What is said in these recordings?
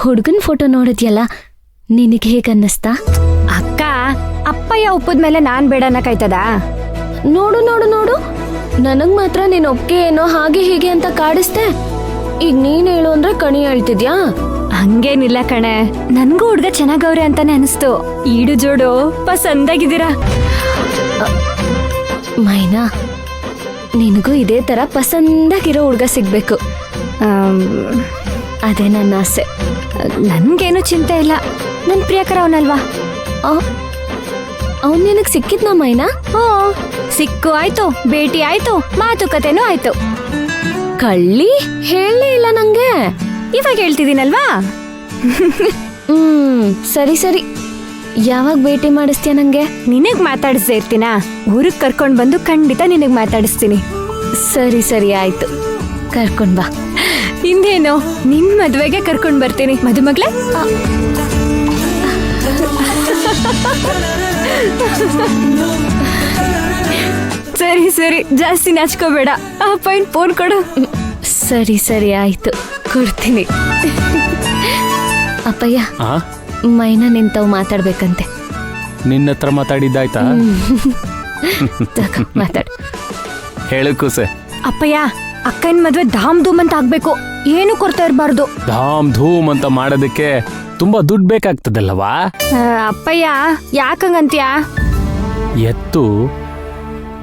ಹುಡುಗನ್ ಫೋಟೋ ನೋಡಿದ್ಯಲ್ಲ, ನಿನಗೆ ಹೇಗನ್ನಿಸ್ತಾ? ಅಕ್ಕ, ಅಪ್ಪಯ್ಯ ಒಪ್ಪದ್ಮೇಲೆ ನಾನ್ ಬೇಡ ಅನ್ನಕಾಯ್ತದ? ನೋಡು ನೋಡು ನೋಡು, ನನಗ್ ಮಾತ್ರ ನೀನ್ ಒಪ್ಗೆ ಏನೋ ಹಾಗೆ ಹೀಗೆ ಅಂತ ಕಾಡಿಸ್ದೆ. ಈಗ ನೀನ್ ಹೇಳು ಅಂದ್ರೆ ಕಣಿ ಹೇಳ್ತಿದ್ಯಾ? ಹಂಗೇನಿಲ್ಲ ಕಣೆ, ನನ್ಗೂ ಹುಡ್ಗ ಚೆನ್ನಾಗವ್ರೆ ಅಂತಾನೆ ಅನಿಸ್ತು. ಈಡು ಜೋಡು ಪಸಂದಾಗಿದ್ದೀರಾ. ಮೈನಾ, ನಿನಗೂ ಇದೇ ತರ ಪಸಂದಾಗಿರೋ ಹುಡ್ಗ ಸಿಗ್ಬೇಕು, ಅದೇ ನನ್ನ ಆಸೆ. ನನ್ಗೇನು ಚಿಂತೆ ಇಲ್ಲ, ನನ್ ಪ್ರಿಯಕರ ಅವನಲ್ವಾ. ಅವ್ನ್ ನಿನಗ್ ಸಿಕ್ಕಿದ್ನಾ ಮೈನಾ? ಸಿಕ್ಕು ಆಯ್ತು, ಭೇಟಿ ಆಯ್ತು, ಮಾತುಕತೆನೂ ಆಯ್ತು. ಕಳ್ಳಿ ಹೇಳಲೇ ಇಲ್ಲ ನಂಗೆ. ಇವಾಗ ಹೇಳ್ತಿದ್ದೀನಲ್ವಾ. ಸರಿ ಸರಿ, ಯಾವಾಗ ಭೇಟಿ ಮಾಡಿಸ್ತೀಯ ನಂಗೆ? ನಿನಗ್ ಮಾತಾಡಿಸ್ದೇ ಇರ್ತೀನಾ? ಊರಿಗೆ ಕರ್ಕೊಂಡ್ ಬಂದು ಖಂಡಿತ ನಿನಗ್ ಮಾತಾಡಿಸ್ತೀನಿ. ಸರಿ ಸರಿ ಆಯ್ತು, ಕರ್ಕೊಂಡ್ ಬಾ. ಇನ್ನೇನು, ನಿನ್ ಮದ್ವೆಗೆ ಕರ್ಕೊಂಡ್ ಬರ್ತೀನಿ ಮದುಮಗ್ಳೆ. ಸರಿ ಸರಿ, ಜಾಸ್ತಿ ನಾಚ್ಕೋಬೇಡ. ಅಪ್ಪ ಫೋನ್ ಕೊಡು. ಸರಿ ಸರಿ ಆಯ್ತು, ಕೊಡ್ತೀನಿ. ಅಪ್ಪಯ್ಯ, ಮೈನಾ ನಿಂತವ್ ಮಾತಾಡ್ಬೇಕಂತೆ. ನಿನ್ನ ಹತ್ರ ಮಾತಾಡಿದ್ದಾಯ್ತಾ? ಮಾತಾಡ್. ಹೇಳು ಕೂಸೆ. ಅಪ್ಪಯ್ಯ, ಅಕ್ಕನ ಮದ್ವೆ ಧಾಮ್ ಧೂಮ್ ಅಂತ ಆಗ್ಬೇಕು, ಏನು ಕೊರತೆ ಇರಬಾರ್ದು. ಧಾಮ್ ಧೂಮ್ ಅಂತ ಮಾಡೋದಕ್ಕೆ ತುಂಬಾ ದುಡ್ಡು ಬೇಕಾಗ್ತದಲ್ಲವಾ? ಅಪ್ಪಯ್ಯ, ಯಾಕಂಗಂತ್ಯ? ಎತ್ತು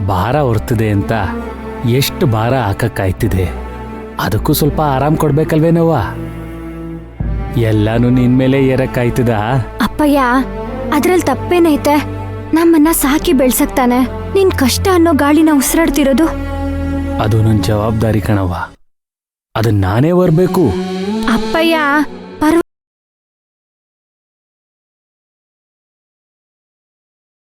ಭಾರ ಹೊರ್ತಿದೆ ಅಂತ ಎಷ್ಟು ಭಾರ ಹಾಕಕ್ಕಾಯ್ತಿದೆ, ಅದಕ್ಕೂ ಸ್ವಲ್ಪ ಆರಾಮ್ ಕೊಡ್ಬೇಕಲ್ವೇನವ್ವ? ಎಲ್ಲಾನು ನಿನ್ ಮೇಲೆ ಏರಕ್ಕಾಯ್ತದ? ಅಪ್ಪಯ್ಯ, ಅದ್ರಲ್ಲಿ ತಪ್ಪೇನೈತೆ? ನಮ್ಮನ್ನ ಸಾಕಿ ಬೆಳ್ಸಕ್ತಾನೆ ನಿನ್ ಕಷ್ಟ ಅನ್ನೋ ಗಾಳಿನ ಉಸಿರಾಡ್ತಿರೋದು. ಅದು ನನ್ ಜವಾಬ್ದಾರಿ ಕಣವ್ವ, ಅದನ್ನ ನಾನೇ ಬರ್ಬೇಕು. ಅಪ್ಪಯ್ಯ,